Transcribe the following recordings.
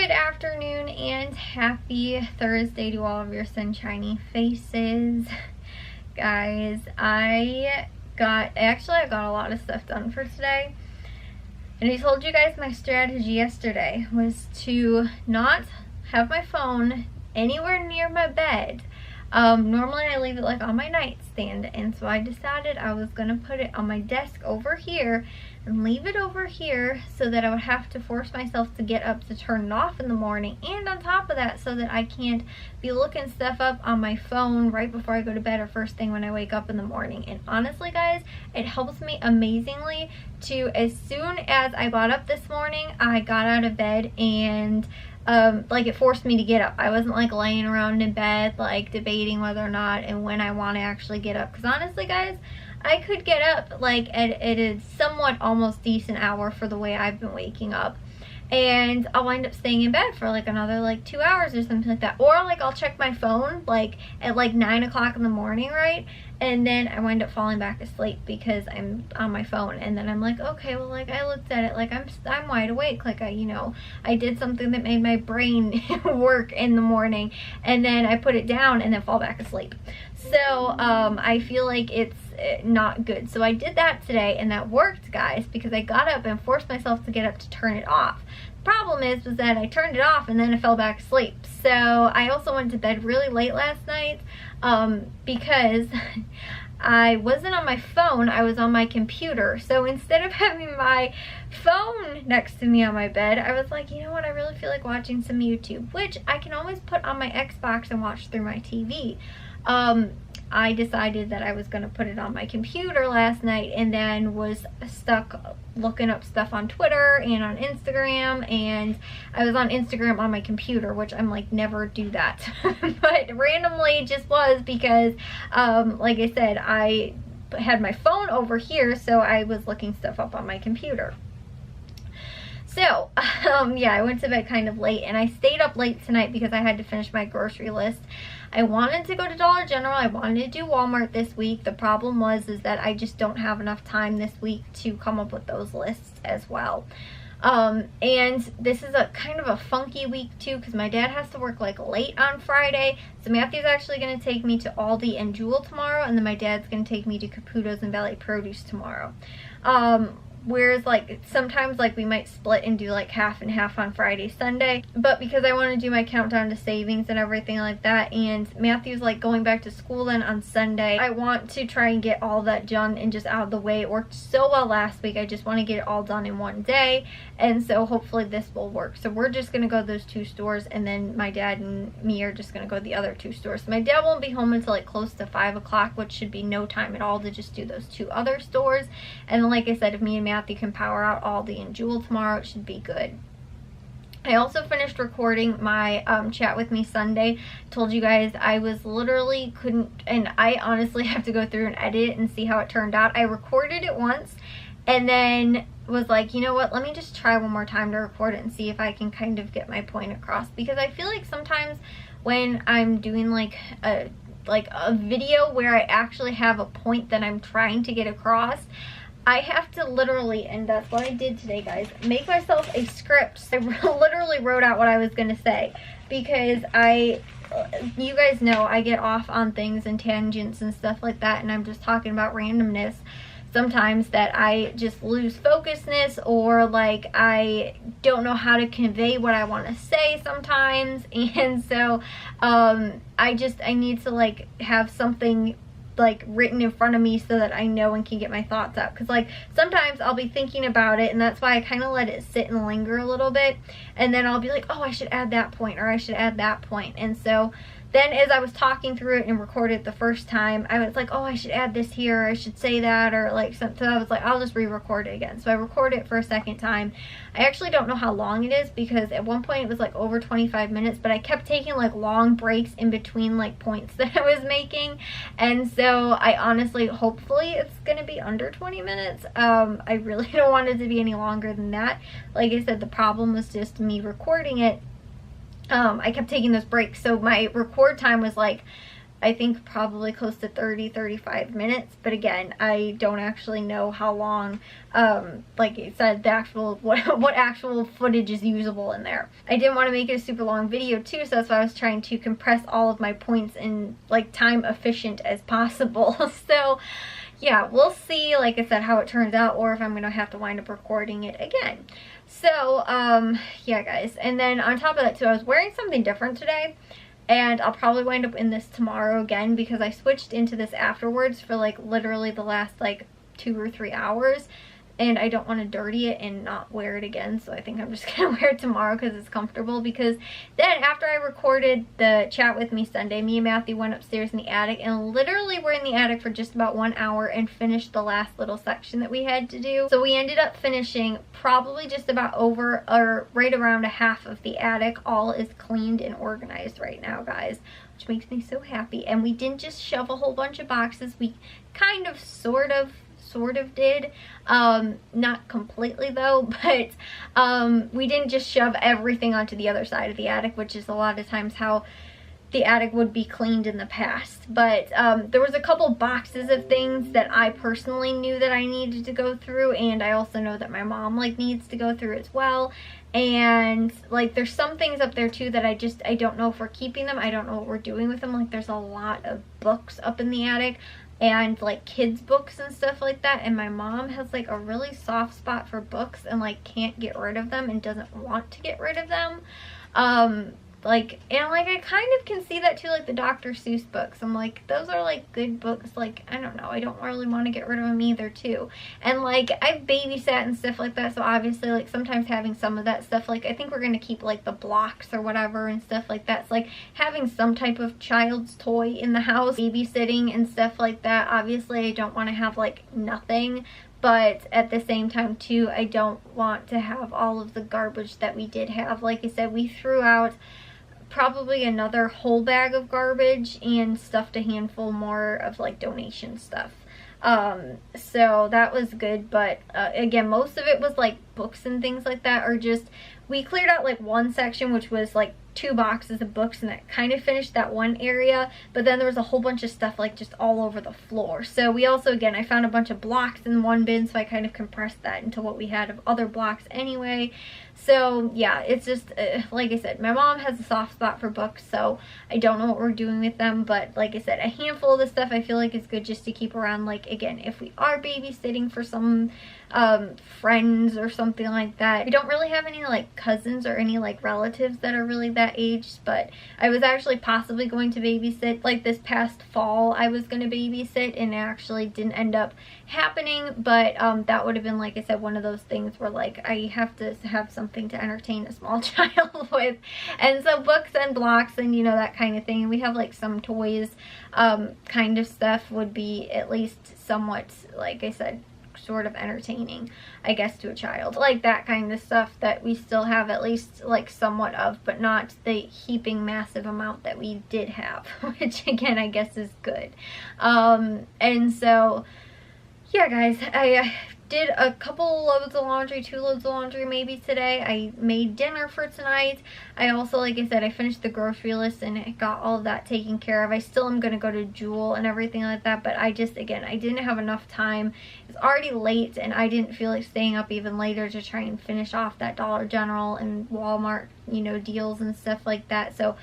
Good afternoon and happy Thursday to all of your sunshiny faces. Guys, I got a lot of stuff done for today. And I told you guys my strategy yesterday was to not have my phone anywhere near my bed. Normally I leave it like on my nightstand, and so I decided I was gonna put it on my desk over here and leave it over here so that I would have to force myself to get up to turn it off in the morning, and on top of that so that I can't be looking stuff up on my phone right before I go to bed or first thing when I wake up in the morning. And honestly guys, it helps me amazingly to, as soon as I got up this morning, I got out of bed and like it forced me to get up. I wasn't like laying around in bed like debating whether or not and when I want to actually get up, because honestly guys, I could get up like at a somewhat almost decent hour for the way I've been waking up, and I'll wind up staying in bed for like another like 2 hours or something like that. Or like I'll check my phone like at like 9 o'clock in the morning, right? And then I wind up falling back asleep because I'm on my phone, and then I'm like, okay, well, like I looked at it, like I'm wide awake, like I did something that made my brain work in the morning, and then I put it down and then fall back asleep. So I feel like it's not good. So I did that today, and that worked, guys, because I got up and forced myself to get up to turn it off. Problem was that I turned it off and then I fell back asleep. So I also went to bed really late last night because I wasn't on my phone, I was on my computer. So instead of having my phone next to me on my bed, I was like, you know what, I really feel like watching some YouTube, which I can always put on my Xbox and watch through my TV. I decided that I was going to put it on my computer last night, and then was stuck looking up stuff on Twitter and on Instagram, and I was on Instagram on my computer, which I'm like, never do that. But randomly just was because, like I said, I had my phone over here, so I was looking stuff up on my computer. So, yeah, I went to bed kind of late, and I stayed up late tonight because I had to finish my grocery list. I wanted to go to Dollar General. I wanted to do Walmart this week. The problem was that I just don't have enough time this week to come up with those lists as well. And this is a kind of a funky week too, because my dad has to work like late on Friday. So Matthew's actually going to take me to Aldi and Jewel tomorrow, and then my dad's going to take me to Caputo's and Valley Produce tomorrow. Whereas like sometimes like we might split and do like half and half on Friday, Sunday, but because I want to do my countdown to savings and everything like that, and Matthew's like going back to school then on Sunday, I want to try and get all that done and just out of the way. It worked so well last week. I just want to get it all done in one day, and so hopefully this will work. So we're just going to go to those two stores, and then my dad and me are just going to go to the other two stores. So my dad won't be home until like close to 5 o'clock, which should be no time at all to just do those two other stores. And then like I said, if me and Matthew can power out Aldi and Jewel tomorrow, it should be good. I also finished recording my chat with me Sunday. Told you guys I was literally couldn't, and I honestly have to go through and edit it and see how it turned out. I recorded it once and then was like, you know what, let me just try one more time to record it and see if I can kind of get my point across, because I feel like sometimes when I'm doing like a video where I actually have a point that I'm trying to get across, I have to literally, and that's what I did today, guys, make myself a script. I literally wrote out what I was going to say, because you guys know I get off on things and tangents and stuff like that, and I'm just talking about randomness sometimes, that I just lose focusness, or like I don't know how to convey what I want to say sometimes. And so I need to like have something like written in front of me so that I know and can get my thoughts out, because like sometimes I'll be thinking about it, and that's why I kind of let it sit and linger a little bit, and then I'll be like, oh, I should add that point, or I should add that point. And so then as I was talking through it and recorded it the first time, I was like, oh, I should add this here, or I should say that, or like something. So I was like, I'll just re-record it again. So I recorded it for a second time. I actually don't know how long it is, because at one point it was like over 25 minutes, but I kept taking like long breaks in between like points that I was making. And so I honestly, hopefully it's gonna be under 20 minutes. I really don't want it to be any longer than that. Like I said, the problem was just me recording it. I kept taking those breaks, so my record time was like I think probably close to 30-35 minutes, but again, I don't actually know how long, like I said, the actual what actual footage is usable in there. I didn't want to make it a super long video too, so that's why I was trying to compress all of my points in like time efficient as possible. So yeah, we'll see, like I said, how it turns out, or if I'm gonna have to wind up recording it again. So yeah guys, and then on top of that too, I was wearing something different today, and I'll probably wind up in this tomorrow again because I switched into this afterwards for like literally the last like 2 or 3 hours, and I don't want to dirty it and not wear it again, so I think I'm just gonna wear it tomorrow because it's comfortable. Because then after I recorded the chat with me Sunday, me and Matthew went upstairs in the attic, and literally we're in the attic for just about 1 hour and finished the last little section that we had to do. So we ended up finishing probably just about over, or right around, a half of the attic. All is cleaned and organized right now, guys, which makes me so happy. And we didn't just shove a whole bunch of boxes, we kind of sort of did, not completely though, but we didn't just shove everything onto the other side of the attic, which is a lot of times how the attic would be cleaned in the past. But there was a couple boxes of things that I personally knew that I needed to go through, and I also know that my mom like needs to go through as well. And like there's some things up there too that I don't know if we're keeping them. I don't know what we're doing with them. Like there's a lot of books up in the attic, and like kids books and stuff like that, and my mom has like a really soft spot for books and like can't get rid of them and doesn't want to get rid of them. Like, and like I kind of can see that too, like the Dr. Seuss books. I'm like, those are like good books. Like, I don't know, I don't really want to get rid of them either too. And like I've babysat and stuff like that, so obviously like sometimes having some of that stuff, like I think we're gonna keep like the blocks or whatever and stuff like that. So like having some type of child's toy in the house, babysitting and stuff like that. Obviously I don't want to have like nothing, but at the same time too, I don't want to have all of the garbage that we did have. Like I said, we threw out probably another whole bag of garbage and stuffed a handful more of like donation stuff. So that was good, but again, most of it was like books and things like that, or just, we cleared out like one section which was like 2 boxes of books, and that kind of finished that one area, but then there was a whole bunch of stuff like just all over the floor. So we also, again, I found a bunch of blocks in one bin, so I kind of compressed that into what we had of other blocks anyway. So yeah, it's just like I said, my mom has a soft spot for books, so I don't know what we're doing with them, but like I said, a handful of the stuff I feel like is good just to keep around. Like again, if we are babysitting for some friends or something like that. We don't really have any like cousins or any like relatives that are really that age, but I was actually possibly going to babysit like this past fall. I was going to babysit, and it actually didn't end up happening, but that would have been, like I said, one of those things where like I have to have something to entertain a small child with, and so books and blocks and you know, that kind of thing. And we have like some toys kind of stuff would be at least somewhat, like I said, sort of entertaining, I guess, to a child. Like that kind of stuff that we still have at least like somewhat of, but not the heaping massive amount that we did have, which again I guess is good. And so yeah guys, I did a couple loads of laundry, 2 loads of laundry maybe today. I made dinner for tonight. I also, like I said, I finished the grocery list and got all of that taken care of. I still am going to go to Jewel and everything like that, but I just, again, I didn't have enough time. It's already late, and I didn't feel like staying up even later to try and finish off that Dollar General and Walmart, you know, deals and stuff like that. So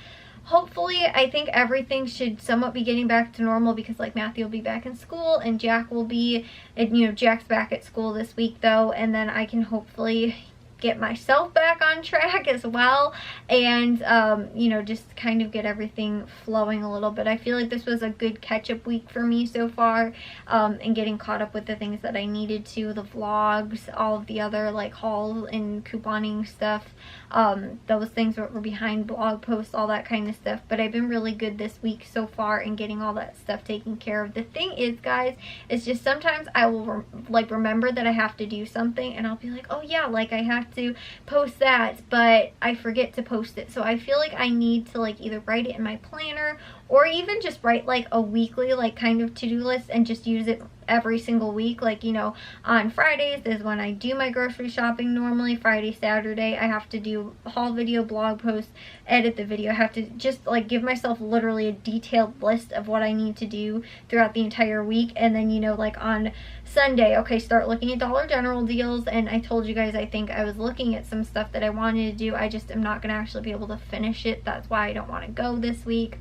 hopefully, I think everything should somewhat be getting back to normal, because like Matthew will be back in school and Jack will be, and you know, Jack's back at school this week though, and then I can hopefully get myself back on track as well, and you know, just kind of get everything flowing a little bit. I feel like this was a good catch-up week for me so far, and getting caught up with the things that I needed to, the vlogs, all of the other like haul and couponing stuff, those things were behind blog posts, all that kind of stuff. But I've been really good this week so far in getting all that stuff taken care of. The thing is, guys, it's just sometimes I will like remember that I have to do something, and I'll be like, oh yeah, like I have to post that, but I forget to post it. So I feel like I need to like either write it in my planner, or even just write like a weekly like kind of to-do list and just use it every single week. Like, you know, on Fridays is when I do my grocery shopping normally. Friday, Saturday, I have to do a haul video, blog post, edit the video. I have to just like give myself literally a detailed list of what I need to do throughout the entire week. And then, you know, like on Sunday, okay, start looking at Dollar General deals. And I told you guys, I think I was looking at some stuff that I wanted to do. I just am not going to actually be able to finish it. That's why I don't want to go this week.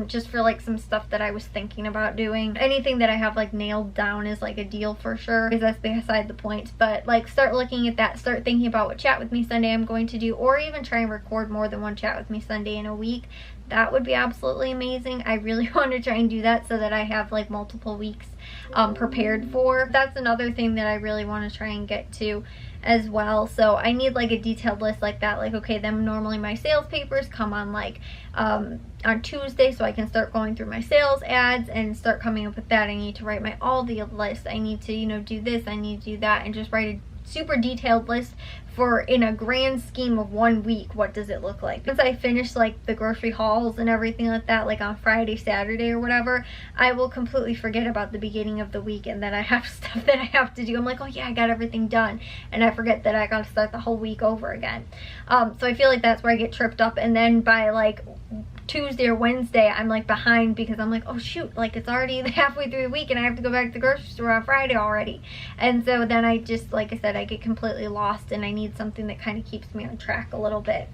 Just for like some stuff that I was thinking about doing. Anything that I have like nailed down is like a deal for sure, because that's beside the point. But like start looking at that, start thinking about what Chat With Me Sunday I'm going to do, or even try and record more than one Chat With Me Sunday in a week. That would be absolutely amazing. I really want to try and do that so that I have like multiple weeks prepared for. That's another thing that I really want to try and get to as well. So I need like a detailed list like that. Like, okay, then normally my sales papers come on like on Tuesday, so I can start going through my sales ads and start coming up with that. I need to write my Aldi list. I need to, you know, do this, I need to do that, and just write a super detailed list for, in a grand scheme of 1 week, what does it look like. Once I finish like the grocery hauls and everything like that, like on Friday, Saturday or whatever, I will completely forget about the beginning of the week and that I have stuff that I have to do. I'm like, oh yeah, I got everything done, and I forget that I got to start the whole week over again. So I feel like that's where I get tripped up, and then by like Tuesday or Wednesday, I'm like behind because I'm like, oh shoot, like it's already halfway through the week and I have to go back to the grocery store on Friday already. And so then I just, like I said, I get completely lost, and I need something that kind of keeps me on track a little bit.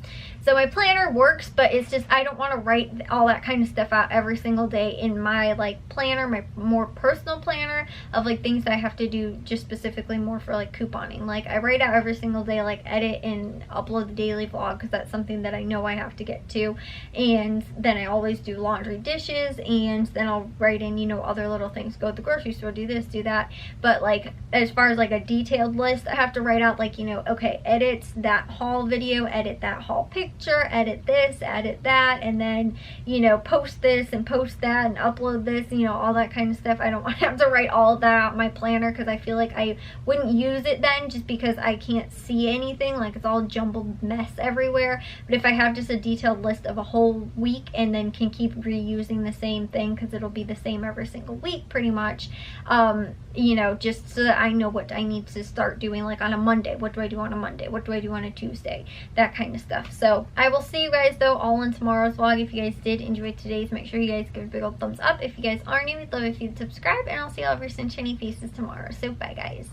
So my planner works, but it's just, I don't want to write all that kind of stuff out every single day in my like planner, my more personal planner of like things that I have to do just specifically more for like couponing. Like I write out every single day, like edit and upload the daily vlog, because that's something that I know I have to get to. And then I always do laundry, dishes, and then I'll write in, you know, other little things, go to the grocery store, do this, do that. But like as far as like a detailed list, I have to write out like, you know, okay, edit that haul video, edit that haul picture, edit this, edit that, and then, you know, post this and post that and upload this, you know, all that kind of stuff. I don't want to have to write all of that out in my planner, because I feel like I wouldn't use it then, just because I can't see anything, like it's all jumbled mess everywhere. But if I have just a detailed list of a whole week and then can keep reusing the same thing, because it'll be the same every single week pretty much, you know, just so that I know what I need to start doing, like on a Monday, what do I do on a Monday, what do I do on a Tuesday, that kind of stuff. So I will see you guys though all in tomorrow's vlog. If you guys did enjoy today's, make sure you guys give a big old thumbs up. If you guys are new, we'd love if you'd subscribe, and I'll see all of your sunshiny faces tomorrow. So bye guys.